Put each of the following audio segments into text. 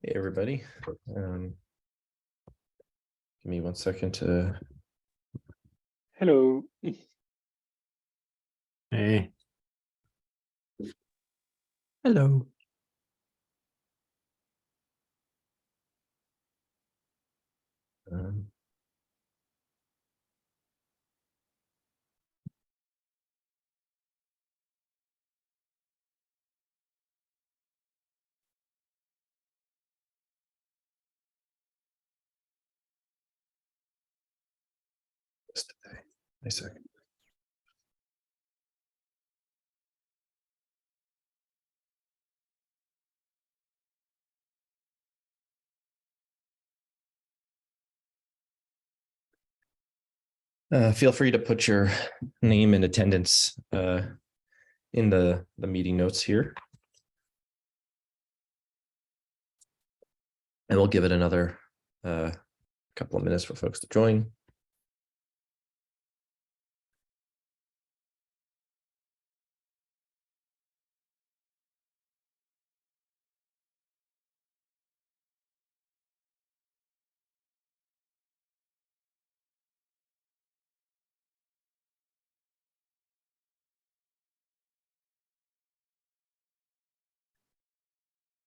Hey everybody, give me 1 second to. Hello. Hey. Hello. A second. Feel free to put your name and attendance in the meeting notes here. And we'll give it another couple of minutes for folks to join.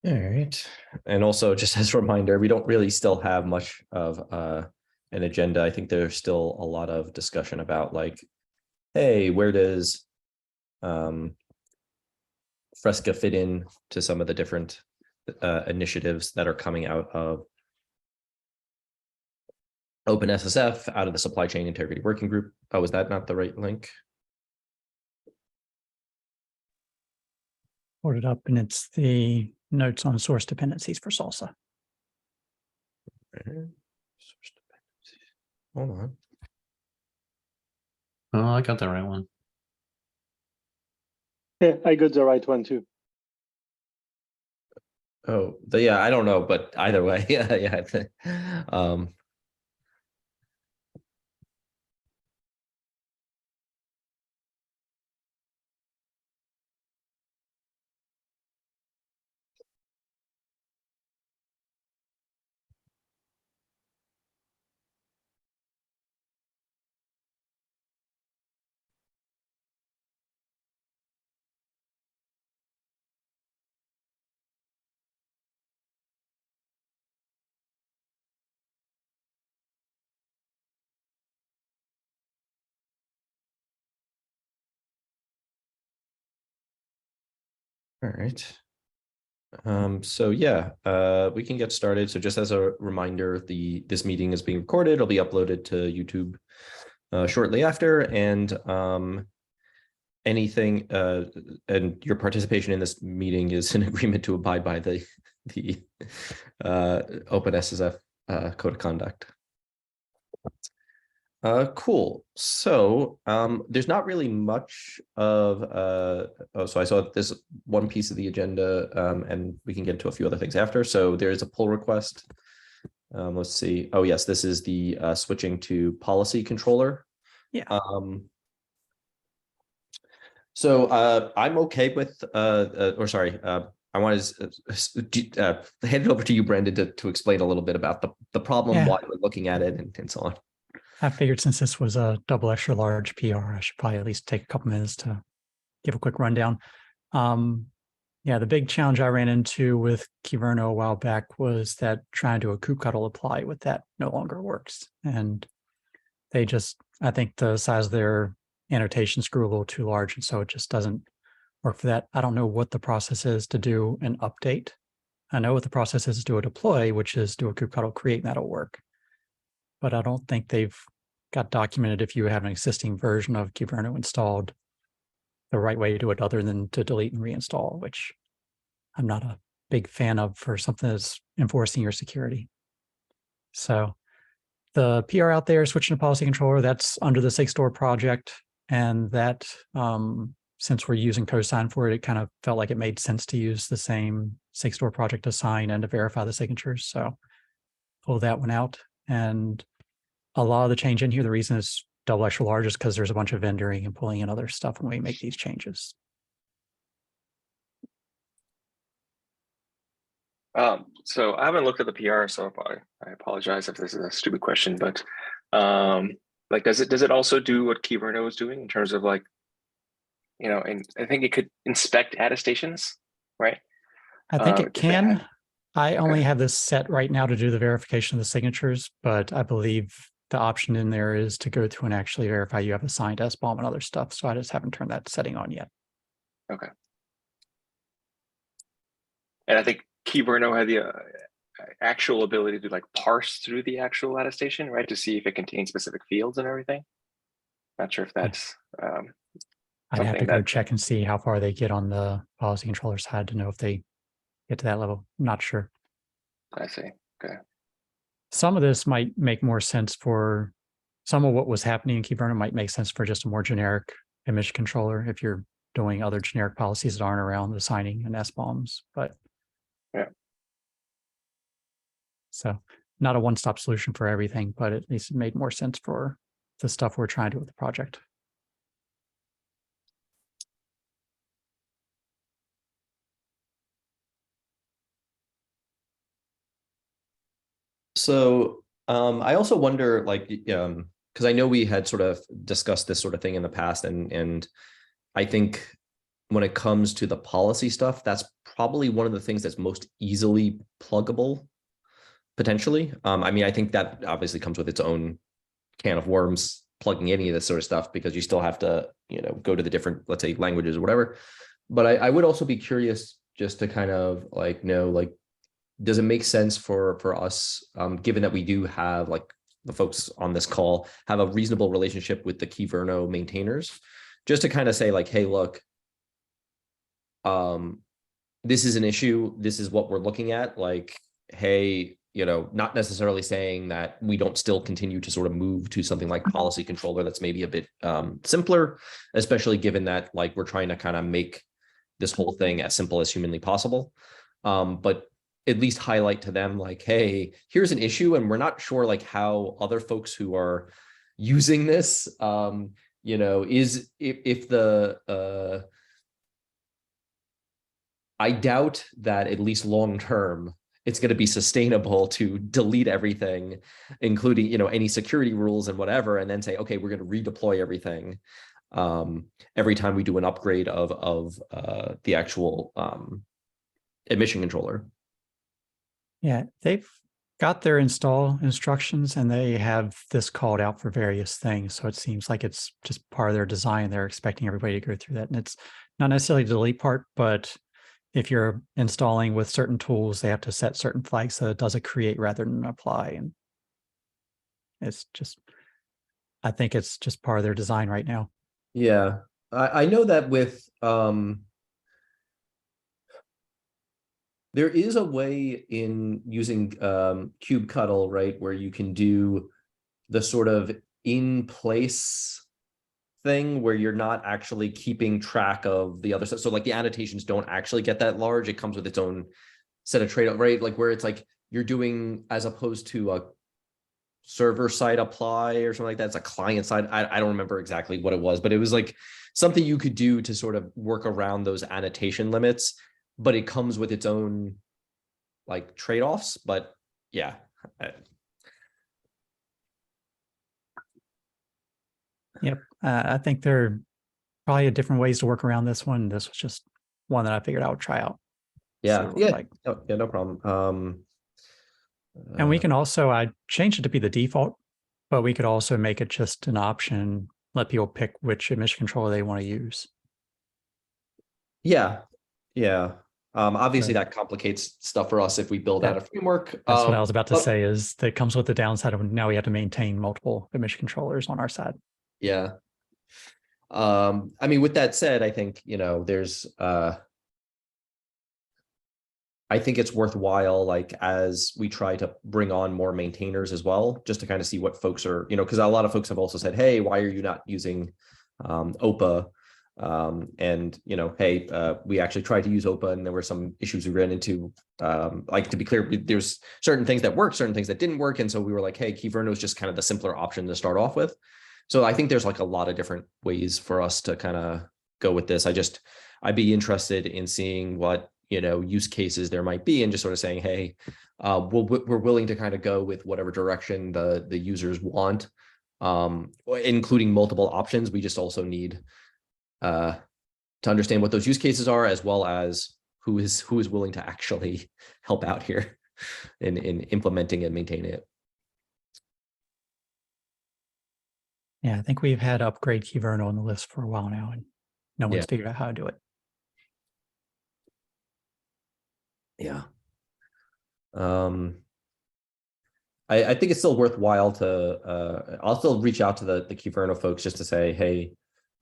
All right. And also, just as a reminder, we don't really still have much of an agenda. I think there's still a lot of discussion about like, hey, where does Fresca fit in to some of the different initiatives that are coming out of OpenSSF, out of the Supply Chain Integrity Working Group. Oh, is that not the right link? Pulled it up, and it's the notes on source dependencies for salsa. Hold on. Oh, I got the right one. Yeah, I got the right one too. Oh, yeah, I don't know, but either way, yeah. All right. So yeah, we can get started. So just as a reminder, this meeting is being recorded. It'll be uploaded to YouTube shortly after, and anything and your participation in this meeting is an agreement to abide by the OpenSSF code of conduct. Cool. So there's not really much of so I saw this one piece of the agenda, and we can get into a few other things after. So there is a pull request. Let's see. Oh yes, this is the switching to policy controller. Yeah. So I'm okay with I want to hand it over to you, Brandon, to explain a little bit about the problem, why we're looking at it, and so on. I figured since this was a double extra large PR, I should probably at least take a couple minutes to give a quick rundown. Yeah, the big challenge I ran into with Kyverno a while back was that trying to do a kubectl apply with that no longer works. And they just, I think the size of their annotations grew a little too large, and so it just doesn't work for that. I don't know what the process is to do an update. I know what the process is to do a deploy, which is do a kubectl create, and that'll work. But I don't think they've got documented if you have an existing version of Kyverno installed, the right way to do it other than to delete and reinstall, which I'm not a big fan of for something that's enforcing your security. So the PR out there, switching to policy controller, that's under the SigStore project. And that, since we're using cosign for it, it kind of felt like it made sense to use the same SigStore project to sign and to verify the signatures. So pull that one out. And a lot of the change in here, the reason it's double extra large is because there's a bunch of vendoring and pulling in other stuff when we make these changes. So I haven't looked at the PR, so I apologize if this is a stupid question, but like does it also do what Kyverno is doing in terms of like, and I think it could inspect attestations, right? I think it If they can. have- I only Okay. have this set right now to do the verification of the signatures, but I believe the option in there is to go through and actually verify you have a signed SBOM and other stuff. So I just haven't turned that setting on yet. Okay. And I think Kyverno had the actual ability to like parse through the actual attestation, right, to see if it contains specific fields and everything. Not sure if that's I'd have something to go that- check and see how far they get on the policy controller side to know if they get to that level. I'm not sure. I see. Okay. Some of this might make more sense for some of what was happening in Kyverno might make sense for just a more generic emission controller if you're doing other generic policies that aren't around the signing and SBOMs, but yeah. So not a one-stop solution for everything, but at least it made more sense for the stuff we're trying to do with the project. So I also wonder, like, because I know we had sort of discussed this sort of thing in the past, and I think when it comes to the policy stuff, that's probably one of the things that's most easily pluggable, potentially. I mean, I think that obviously comes with its own can of worms, plugging any of this sort of stuff, because you still have to, go to the different, let's say, languages or whatever. But I would also be curious just to kind of like know, like, does it make sense for us, given that we do have, like, the folks on this call have a reasonable relationship with the Kyverno maintainers, just to kind of say like, hey, look, this is an issue. This is what we're looking at. Like, hey, not necessarily saying that we don't still continue to sort of move to something like policy controller that's maybe a bit simpler, especially given that, like, we're trying to kind of make this whole thing as simple as humanly possible. But at least highlight to them, like, hey, here's an issue, and we're not sure like how other folks who are using this, is if the I doubt that at least long term it's going to be sustainable to delete everything, including any security rules and whatever, and then say, okay, we're going to redeploy everything every time we do an upgrade of the actual emission controller. Yeah, they've got their install instructions and they have this called out for various things. So it seems like it's just part of their design. They're expecting everybody to go through that. And it's not necessarily the delete part, but if you're installing with certain tools, they have to set certain flags so it does a create rather than apply. And it's just, I think it's just part of their design right now. Yeah, I know that with there is a way in using kubectl, right, where you can do the sort of in place thing where you're not actually keeping track of the other stuff. So like the annotations don't actually get that large. It comes with its own set of trade-off, right? Like where it's like you're doing, as opposed to a server side apply or something like that, it's a client side. I don't remember exactly what it was, but it was like something you could do to sort of work around those annotation limits, but it comes with its own like trade-offs. But yeah. Yep. I think there are probably different ways to work around this one. This was just one that I figured I would try out. Yeah. Yeah. Yeah, no problem. And we can also, I changed it to be the default, but we could also make it just an option, let people pick which emission controller they want to use. Yeah. Yeah. Obviously that complicates stuff for us if we build out a framework. That's what I was about to say, is that comes with the downside of now we have to maintain multiple emission controllers on our side. Yeah. I mean, with that said, I think, there's I think it's worthwhile, like, as we try to bring on more maintainers as well, just to kind of see what folks are, because a lot of folks have also said, hey, why are you not using OPA? And, hey, we actually tried to use OPA and there were some issues we ran into. Like, to be clear, there's certain things that work, certain things that didn't work. And so we were like, hey, Kyverno is just kind of the simpler option to start off with. So I think there's like a lot of different ways for us to kind of go with this. I'd be interested in seeing what, use cases there might be, and just sort of saying, hey, we're willing to kind of go with whatever direction the users want, including multiple options. We just also need to understand what those use cases are, as well as who is willing to actually help out here in implementing and maintaining it. Yeah, I think we've had upgrade Kyverno on the list for a while now, and no one's figured out how to do it. Yeah. I think it's still worthwhile to, I'll still reach out to the Kyverno folks just to say, hey,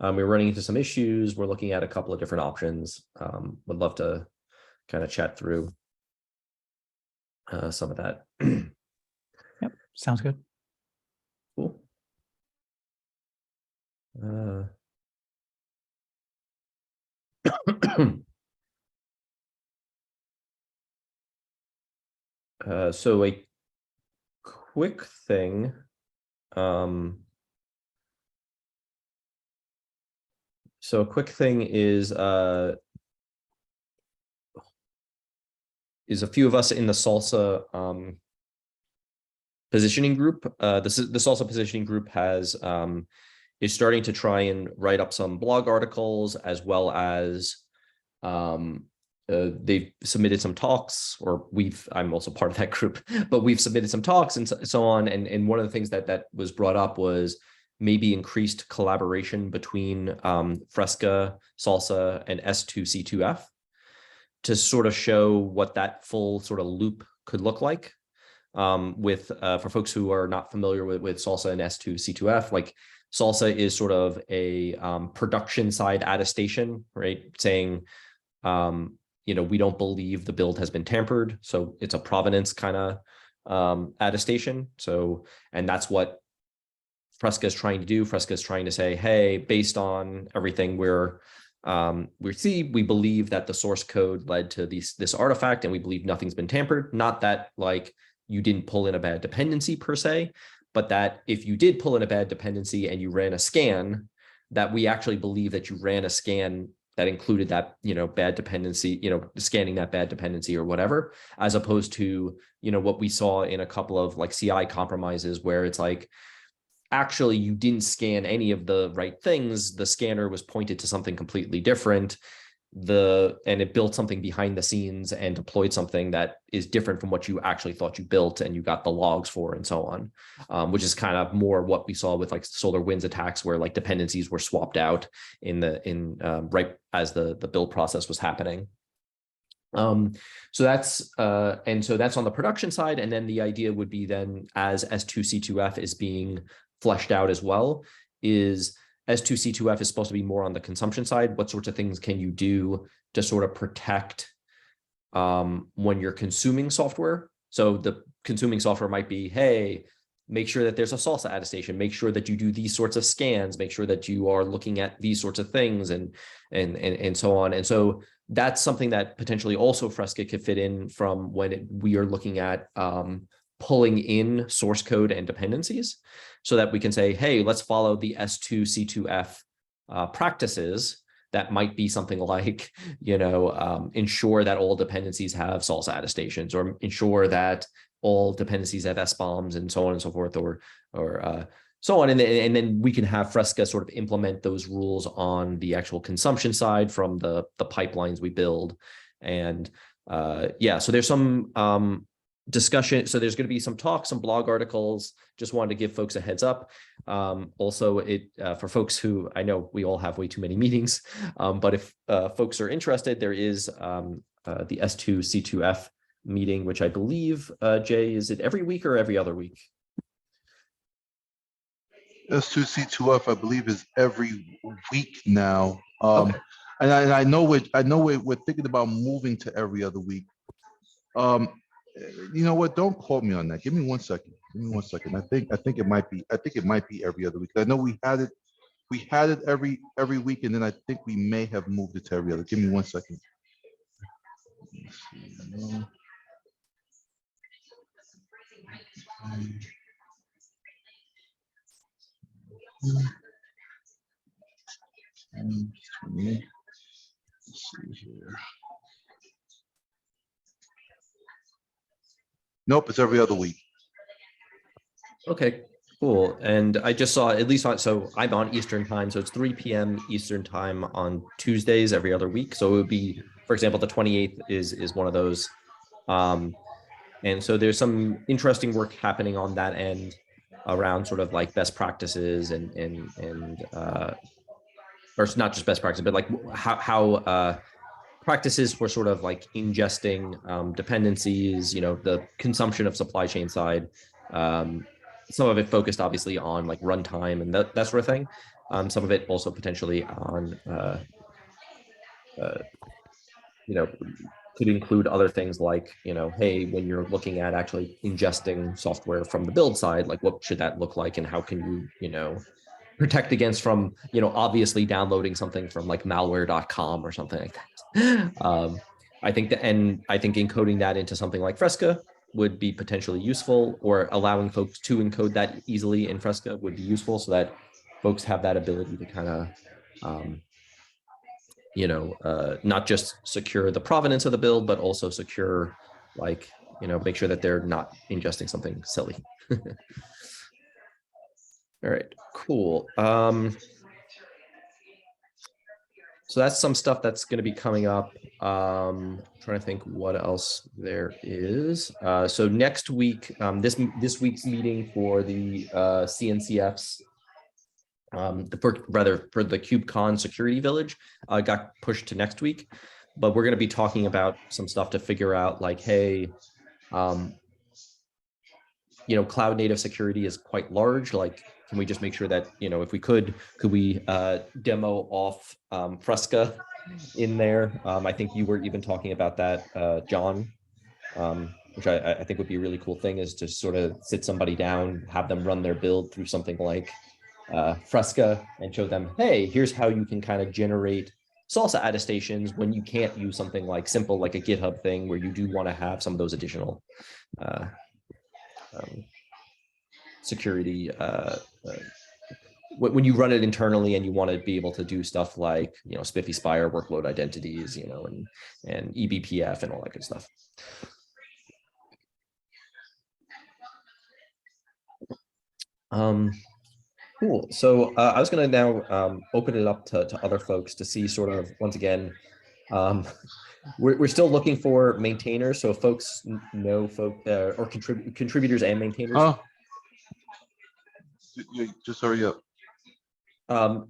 we're running into some issues. We're looking at a couple of different options. Would love to kind of chat through some of that. Yep, sounds good. Cool. So a quick thing. So a quick thing is a few of us in the Salsa positioning group. The Salsa positioning group is starting to try and write up some blog articles, as well as they've submitted some talks, or I'm also part of that group, but we've submitted some talks and so on. And one of the things that was brought up was maybe increased collaboration between Fresca, Salsa, and S2C2F to sort of show what that full sort of loop could look like. For folks who are not familiar with Salsa and S2C2F, like Salsa is sort of a production side attestation, right? Saying, we don't believe the build has been tampered. So it's a provenance kind of attestation. So, and that's what Fresca is trying to do. Fresca is trying to say, hey, based on everything we believe that the source code led to this artifact, and we believe nothing's been tampered. Not that like you didn't pull in a bad dependency per se, but that if you did pull in a bad dependency and you ran a scan, that we actually believe that you ran a scan that included that, bad dependency, scanning that bad dependency or whatever, as opposed to, what we saw in a couple of like CI compromises where it's like, actually you didn't scan any of the right things. The scanner was pointed to something completely different. And it built something behind the scenes and deployed something that is different from what you actually thought you built and you got the logs for and so on, which is kind of more what we saw with like SolarWinds attacks, where like dependencies were swapped out right as the build process was happening. So that's on the production side. And then the idea would be then, as S2C2F is being fleshed out as well, is S2C2F is supposed to be more on the consumption side. What sorts of things can you do to sort of protect when you're consuming software? So the consuming software might be, hey, make sure that there's a Salsa attestation, make sure that you do these sorts of scans, make sure that you are looking at these sorts of things and so on. And so that's something that potentially also Fresca could fit in from when we are looking at pulling in source code and dependencies, so that we can say, hey, let's follow the S2C2F practices. That might be something like, ensure that all dependencies have Salsa attestations, or ensure that all dependencies have SBOMs and so on and so forth, or so on. And then we can have Fresca sort of implement those rules on the actual consumption side from the pipelines we build. And so there's some discussion. So there's going to be some talks, some blog articles. Just wanted to give folks a heads up. Also, for folks who, I know we all have way too many meetings, but if folks are interested, there is the S2C2F meeting, which I believe, Jay, is it every week or every other week? S2C2F, I believe, is every week now. Okay. And I know we're thinking about moving to every other week. You know what? Don't quote me on that. Give me 1 second. I think it might be every other week. I know we had it every week, and then I think we may have moved it to every other. Give me 1 second. Let's see here. Nope, it's every other week. Okay, cool. And I just saw at least so I'm on Eastern time, so it's 3 p.m. Eastern time on Tuesdays every other week. So it would be, for example, the 28th is one of those. And so there's some interesting work happening on that end around sort of like best practices and or not just best practice, but like how practices for sort of like ingesting dependencies, the consumption of supply chain side. Some of it focused obviously on like runtime and that sort of thing. Some of it also potentially on, could include other things like, hey, when you're looking at actually ingesting software from the build side, like what should that look like and how can you, protect against from, obviously downloading something from like malware.com or something like that. I think encoding that into something like Fresca would be potentially useful, or allowing folks to encode that easily in Fresca would be useful so that folks have that ability to kind of, not just secure the provenance of the build, but also secure, like, make sure that they're not ingesting something silly. All right, cool. So that's some stuff that's going to be coming up. Trying to think what else there is. So next week, this week's meeting for the CNCFs, for the KubeCon Security Village, got pushed to next week. But we're going to be talking about some stuff to figure out, like, hey, cloud native security is quite large. Like, can we just make sure that, if we could we demo off Fresca in there? I think you were even talking about that, John, which I think would be a really cool thing, is to sort of sit somebody down, have them run their build through something like Fresca and show them, hey, here's how you can kind of generate salsa attestations when you can't use something like simple, like a GitHub thing, where you do want to have some of those additional security when you run it internally and you want to be able to do stuff like, Spiffy Spire workload identities, and eBPF and all that good stuff. Cool. So I was going to now open it up to other folks to see sort of, once again, we're still looking for maintainers. So if folks know or contributors and maintainers. Oh, just hurry up. So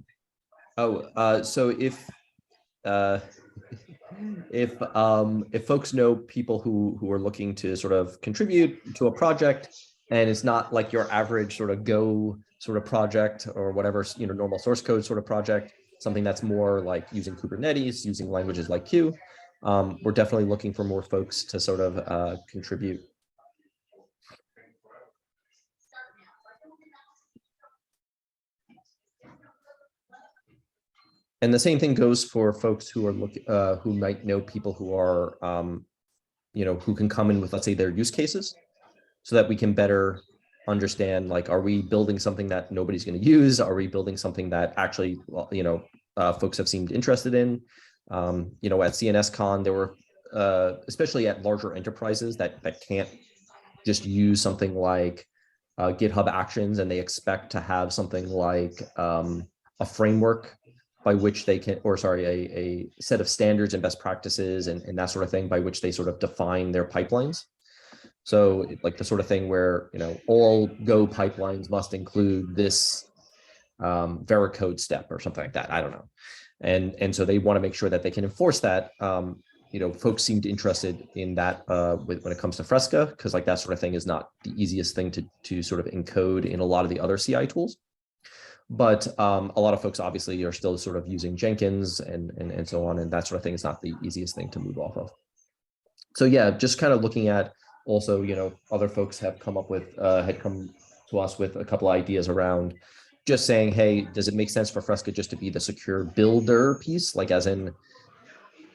if folks know people who are looking to sort of contribute to a project, and it's not like your average sort of Go sort of project or whatever, normal source code sort of project, something that's more like using Kubernetes, using languages like Q, we're definitely looking for more folks to sort of contribute. And the same thing goes for folks who are who might know people who are, who can come in with, let's say, their use cases, so that we can better understand, like, are we building something that nobody's going to use? Are we building something that actually, folks have seemed interested in? At CNSCon, there were, especially at larger enterprises that can't just use something like GitHub Actions, and they expect to have something like a framework by which they can, or sorry, a set of standards and best practices and that sort of thing by which they sort of define their pipelines. So like the sort of thing where, all Go pipelines must include this Veracode step or something like that. I don't know. And so they want to make sure that they can enforce that. Folks seemed interested in that when it comes to Fresca, because like that sort of thing is not the easiest thing to sort of encode in a lot of the other CI tools. But a lot of folks obviously are still sort of using Jenkins and so on, and that sort of thing is not the easiest thing to move off of. So yeah, just kind of looking at also, other folks have come up with, had come to us with a couple ideas around just saying, hey, does it make sense for Fresca just to be the secure builder piece? Like, as in,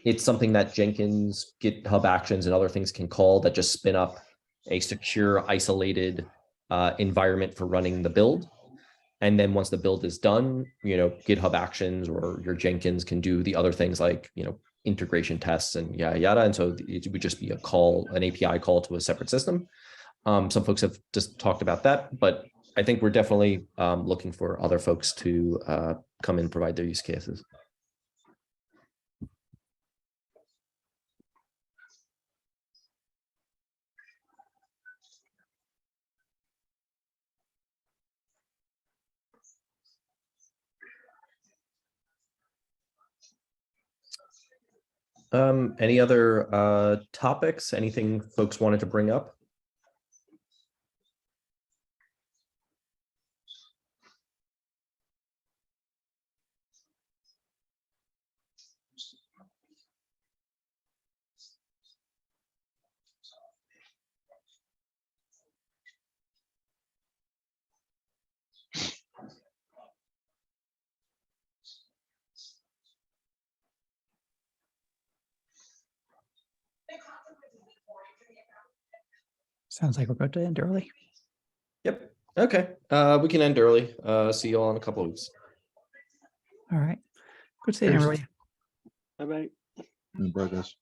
it's something that Jenkins, GitHub Actions, and other things can call that just spin up a secure, isolated environment for running the build. And then once the build is done, GitHub Actions or your Jenkins can do the other things like, integration tests and yada yada. And so it would just be an API call to a separate system. Some folks have just talked about that, but I think we're definitely looking for other folks to come and provide their use cases. Any other topics? Anything folks wanted to bring up? Sounds like we're going to end early. Yep. Okay. We can end early. See you all in a couple of weeks. All right. Good seeing Cheers. everybody. Bye bye. Bye, guys.